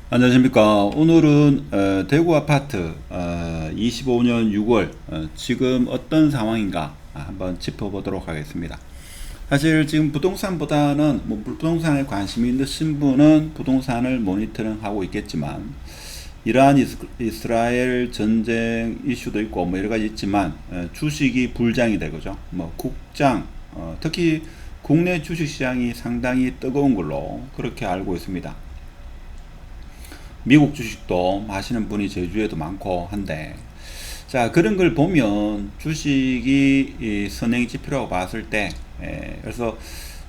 안녕하십니까. 오늘은 대구 아파트 25년 6월 지금 어떤 상황인가 한번 짚어보도록 하겠습니다. 사실 지금 부동산보다는 부동산에 관심이 있으신 분은 부동산을 모니터링하고 있겠지만, 이러한 이스라엘 전쟁 이슈도 있고 뭐 여러 가지 있지만 주식이 불장이 되고죠. 뭐 국장, 특히 국내 주식시장이 상당히 뜨거운 걸로 그렇게 알고 있습니다. 미국 주식도 하시는 분이 제주에도 많고 한데, 자, 그런 걸 보면 주식이 이 선행 지표라고 봤을 때, 그래서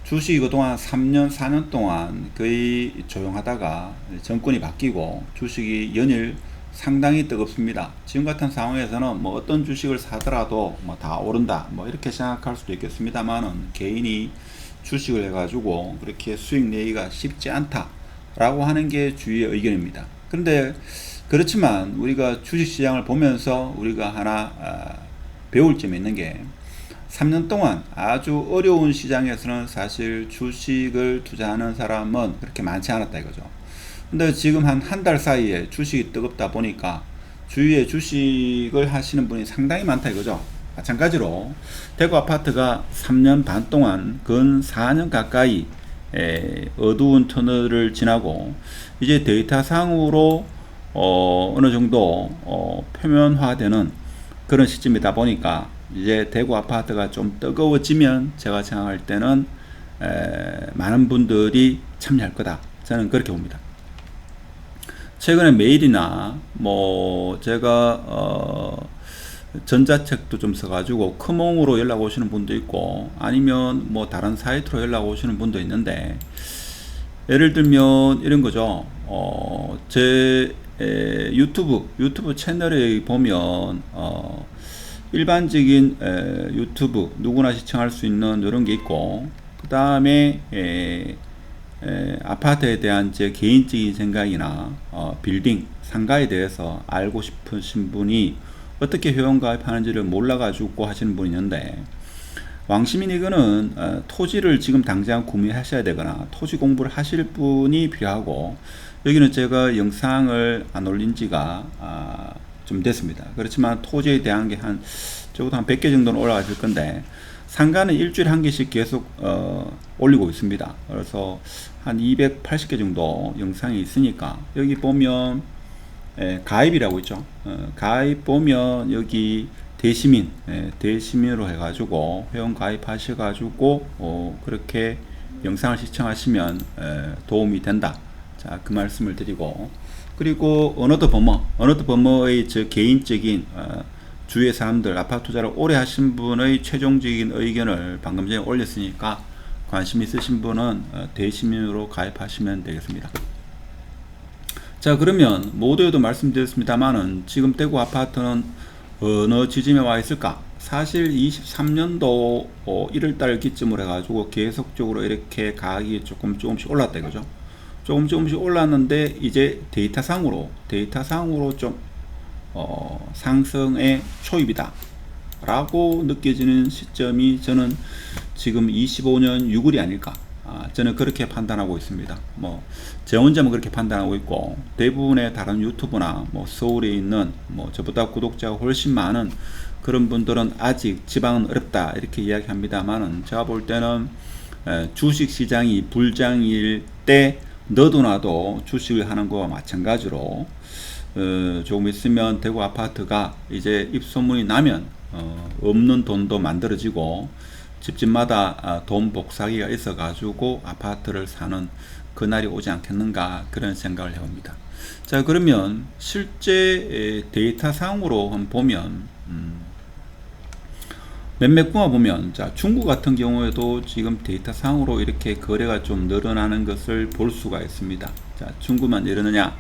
주식이 그동안 3년, 4년 동안 거의 조용하다가 정권이 바뀌고 주식이 연일 상당히 뜨겁습니다. 지금 같은 상황에서는 뭐 어떤 주식을 사더라도 뭐 다 오른다, 뭐 이렇게 생각할 수도 있겠습니다만은, 개인이 주식을 해가지고 그렇게 수익 내기가 쉽지 않다라고 하는 게 주위의 의견입니다. 그런데 그렇지만 우리가 주식시장을 보면서 우리가 하나 배울 점이 있는 게, 3년 동안 아주 어려운 시장에서는 사실 주식을 투자하는 사람은 그렇게 많지 않았다 이거죠. 근데 지금 한 달 사이에 주식이 뜨겁다 보니까 주위에 주식을 하시는 분이 상당히 많다 이거죠. 마찬가지로 대구 아파트가 3년 반 동안 근 4년 가까이 어두운 터널을 지나고 이제 데이터상으로 어느 정도 표면화되는 그런 시점이다 보니까, 이제 대구 아파트가 좀 뜨거워지면 제가 생각할 때는 많은 분들이 참여할 거다, 저는 그렇게 봅니다. 최근에 메일이나 뭐 제가 전자책도 좀 써가지고 크몽으로 연락 오시는 분도 있고, 아니면 뭐 다른 사이트로 연락 오시는 분도 있는데, 예를 들면 이런 거죠. 제 유튜브 채널에 보면 일반적인 유튜브 누구나 시청할 수 있는 이런 게 있고, 그 다음에 아파트에 대한 제 개인적인 생각이나 빌딩, 상가에 대해서 알고 싶으신 분이 어떻게 회원가입하는지를 몰라가지고 하시는 분이 있는데, 왕시민 이거는 토지를 지금 당장 구매하셔야 되거나 토지 공부를 하실 분이 필요하고, 여기는 제가 영상을 안 올린 지가 좀 됐습니다. 그렇지만 토지에 대한 게 적어도 한 100개 정도는 올라갔을 건데, 상가는 일주일에 한 개씩 계속 올리고 있습니다. 그래서 한 280개 정도 영상이 있으니까, 여기 보면 가입이라고 있죠. 가입 보면 여기 대시민, 대시민으로 해가지고 회원 가입하셔가지고 그렇게 영상을 시청하시면 도움이 된다. 자, 그 말씀을 드리고, 그리고 어너드 버머의 저 개인적인 주위의 사람들, 아파트 투자를 오래 하신 분의 최종적인 의견을 방금 전에 올렸으니까, 관심 있으신 분은 대시민으로 가입하시면 되겠습니다. 자, 그러면 모두에도 말씀드렸습니다만은, 지금 대구 아파트는 어느 지점에 와 있을까? 사실 23년도 1월달 기점으로 해가지고 계속적으로 이렇게 가격이 조금씩 올랐다 이거죠. 조금씩 올랐는데, 이제 데이터상으로 좀 상승의 초입이다 라고 느껴지는 시점이, 저는 지금 25년 6월이 아닐까, 저는 그렇게 판단하고 있습니다. 뭐 제 혼자만 그렇게 판단하고 있고, 대부분의 다른 유튜브나 뭐 서울에 있는 뭐 저보다 구독자가 훨씬 많은 그런 분들은 아직 지방은 어렵다 이렇게 이야기합니다만은, 제가 볼 때는 주식 시장이 불장일 때 너도 나도 주식을 하는 거와 마찬가지로 조금 있으면 대구 아파트가 이제 입소문이 나면 없는 돈도 만들어지고, 집집마다 돈 복사기가 있어 가지고 아파트를 사는 그날이 오지 않겠는가, 그런 생각을 해봅니다. 자, 그러면 실제 데이터상으로 한번 보면, 몇몇 군화 보면, 자, 중국 같은 경우에도 지금 데이터상으로 이렇게 거래가 좀 늘어나는 것을 볼 수가 있습니다. 자, 중국만 이러느냐?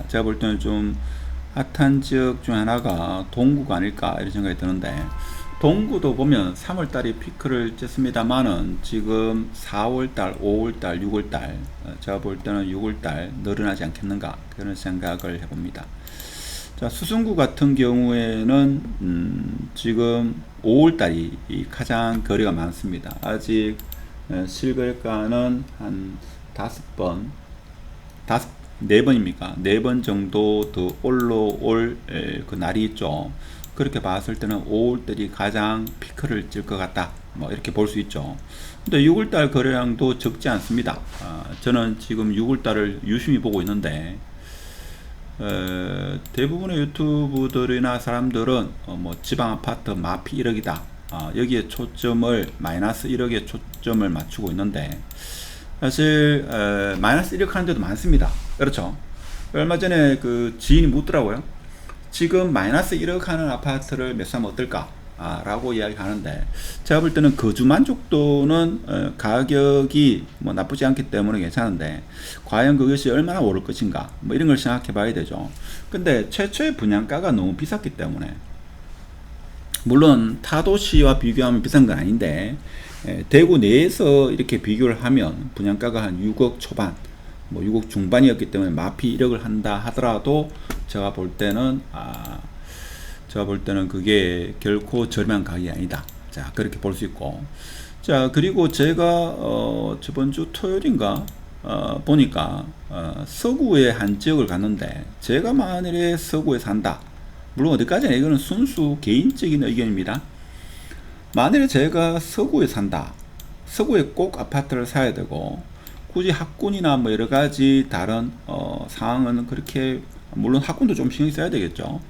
제가 볼 때는 좀 핫한 지역 중 하나가 동구가 아닐까 이런 생각이 드는데, 동구도 보면 3월달에 피크를 쳤습니다만은 지금 4월달, 5월달, 6월달, 제가 볼 때는 6월달 늘어나지 않겠는가, 그런 생각을 해봅니다. 자, 수성구 같은 경우에는 지금 5월달이 가장 거래가 많습니다. 아직 실거래가는 한 5번, 네 번입니까? 네 번 정도 더 올라올 그 날이 있죠. 그렇게 봤을 때는 5월달이 가장 피크를 찔 것 같다. 뭐 이렇게 볼 수 있죠. 근데 6월달 거래량도 적지 않습니다. 저는 지금 6월달을 유심히 보고 있는데 대부분의 유튜브들이나 사람들은 뭐 지방 아파트 마피 1억이다. 여기에 초점을 마이너스 1억에 초점을 맞추고 있는데 사실 마이너스 1억 하는 데도 많습니다. 그렇죠. 얼마 전에 그 지인이 묻더라고요. 지금 마이너스 1억 하는 아파트를 매수하면 어떨까? 라고 이야기하는데 제가 볼 때는 거주 만족도는 가격이 뭐 나쁘지 않기 때문에 괜찮은데 과연 그것이 얼마나 오를 것인가 뭐 이런 걸 생각해 봐야 되죠. 근데 최초의 분양가가 너무 비쌌기 때문에 물론 타 도시와 비교하면 비싼 건 아닌데 대구 내에서 이렇게 비교를 하면 분양가가 한 6억 초반 뭐 6억 중반이었기 때문에 마피 1억을 한다 하더라도 제가 볼 때는 그게 결코 저렴한 가격이 아니다. 자, 그렇게 볼 수 있고. 자, 그리고 제가, 저번 주 토요일인가, 보니까, 서구의 한 지역을 갔는데, 제가 만일에 서구에 산다. 물론 어디까지나 이거는 순수 개인적인 의견입니다. 만일에 제가 서구에 산다. 서구에 꼭 아파트를 사야 되고, 굳이 학군이나 뭐 여러 가지 다른, 상황은 그렇게, 물론 학군도 좀 신경 써야 되겠죠.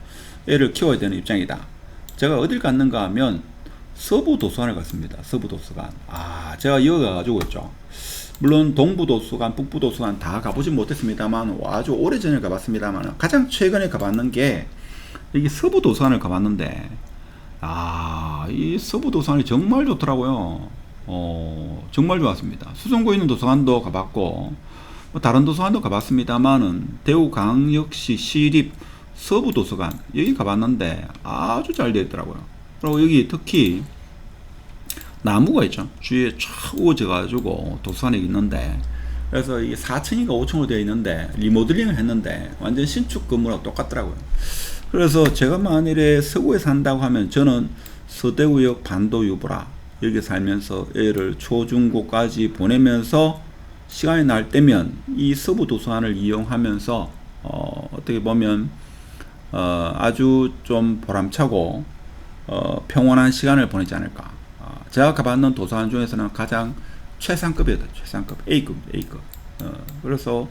애를 키워야 되는 입장이다. 제가 어딜 갔는가 하면 서부 도서관을 갔습니다. 서부 도서관. 제가 여기 가가지고 있죠. 물론 동부 도서관, 북부 도서관 다 가보진 못했습니다만 아주 오래전에 가봤습니다만 가장 최근에 가봤는 게 여기 서부 도서관을 가봤는데 이 서부 도서관이 정말 좋더라고요. 정말 좋았습니다. 수성구에 있는 도서관도 가봤고 뭐 다른 도서관도 가봤습니다만은 대구광역시 시립 서부 도서관 여기 가봤는데 아주 잘 되어 있더라고요. 그리고 여기 특히 나무가 있죠. 주위에 쫙 우거져 가지고 도서관에 있는데 그래서 이게 4층인가 5층으로 되어 있는데 리모델링을 했는데 완전 신축 건물하고 똑같더라고요. 그래서 제가 만일에 서구에 산다고 하면 저는 서대구역 반도 유보라 여기 살면서 애를 초중고까지 보내면서 시간이 날 때면 이 서부 도서관을 이용하면서 어떻게 보면 아주 좀 보람차고 평온한 시간을 보내지 않을까. 제가 가봤는 도서관 중에서는 가장 최상급이었다. 최상급 A급. 그래서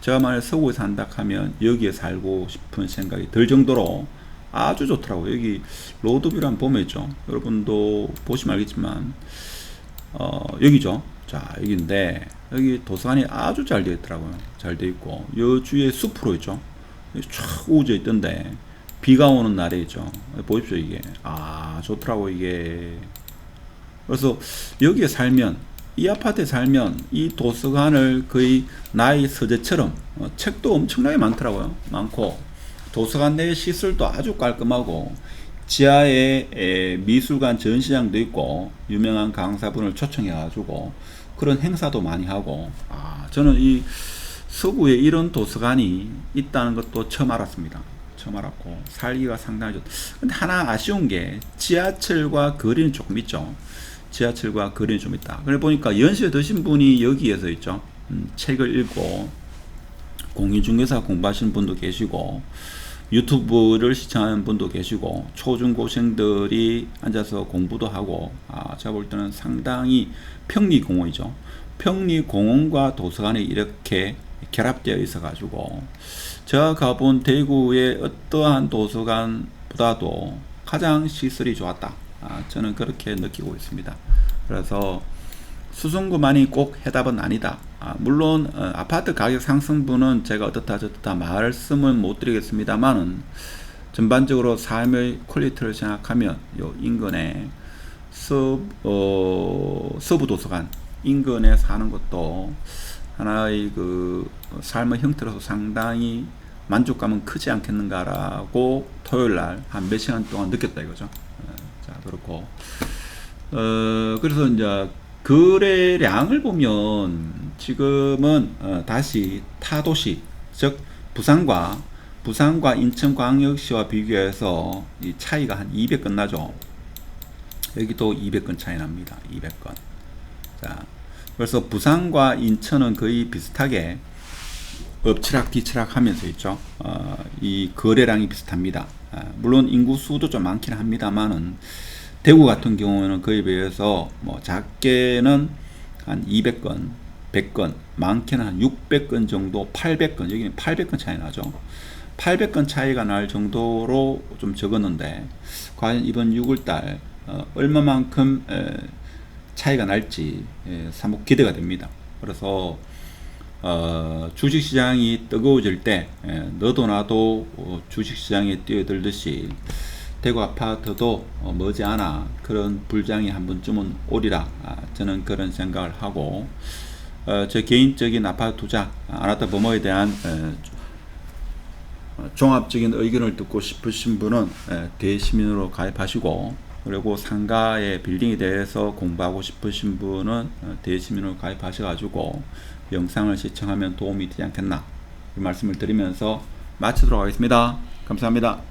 제가 만약 서구에 산다 하면 여기에 살고 싶은 생각이 들 정도로 아주 좋더라고요. 여기 로드뷰를 한번 보면 있죠. 여러분도 보시면 알겠지만 여기죠. 자, 여기인데 여기 도서관이 아주 잘 되어 있더라고요. 잘 되어 있고 요 주위에 숲으로 있죠. 쫙 우져 있던데 비가 오는 날에 있죠. 보십시오. 이게 좋더라고 이게. 그래서 여기에 살면 이 아파트에 살면 이 도서관을 거의 나의 서재처럼 책도 엄청나게 많더라고요. 많고 도서관 내 시설도 아주 깔끔하고 지하에 미술관 전시장도 있고 유명한 강사분을 초청해 가지고 그런 행사도 많이 하고 저는 이 서구에 이런 도서관이 있다는 것도 처음 알았습니다. 처음 알았고 살기가 상당히 좋다. 근데 하나 아쉬운 게 지하철과 거리는 조금 있죠. 지하철과 거리는 좀 있다. 그래 보니까 연수에 드신 분이 여기에서 있죠. 책을 읽고 공인중개사 공부하시는 분도 계시고 유튜브를 시청하는 분도 계시고 초중고생들이 앉아서 공부도 하고 제가 볼 때는 상당히 평리공원이죠. 평리공원과 도서관이 이렇게 결합되어 있어 가지고 제가 가본 대구의 어떠한 도서관보다도 가장 시설이 좋았다. 저는 그렇게 느끼고 있습니다. 그래서 수성구만이 꼭 해답은 아니다. 물론 아파트 가격 상승분은 제가 어떻다 저떻다 말씀은 못 드리겠습니다만은 전반적으로 삶의 퀄리티를 생각하면 요 인근에 서부 도서관 인근에 사는 것도 하나의 그 삶의 형태로서 상당히 만족감은 크지 않겠는가라고 토요일날 한 몇 시간 동안 느꼈다 이거죠. 자, 그렇고 그래서 이제 거래량을 보면 지금은 다시 타도시 즉 부산과 인천광역시와 비교해서 이 차이가 한 200건 나죠. 여기도 200건 차이 납니다. 200건. 자, 그래서 부산과 인천은 거의 비슷하게 엎치락 뒤치락 하면서 있죠. 이 거래량이 비슷합니다. 물론 인구수도 좀 많긴 합니다만은 대구 같은 경우는 그에 비해서 뭐 작게는 한 200건, 100건, 많게는 한 600건 정도, 800건, 여기는 800건 차이 나죠. 800건 차이가 날 정도로 좀 적었는데 과연 이번 6월달 얼마만큼 차이가 날지 사뭇 기대가 됩니다. 그래서 주식시장이 뜨거워질 때 너도 나도 주식시장에 뛰어들듯이 대구 아파트도 머지않아 그런 불장이 한 번쯤은 오리라, 저는 그런 생각을 하고 제 개인적인 아파트 투자 아나타버머에 대한 종합적인 의견을 듣고 싶으신 분은 대시민으로 가입하시고, 그리고 상가의 빌딩에 대해서 공부하고 싶으신 분은 대시민으로 가입하셔가지고 영상을 시청하면 도움이 되지 않겠나, 이 말씀을 드리면서 마치도록 하겠습니다. 감사합니다.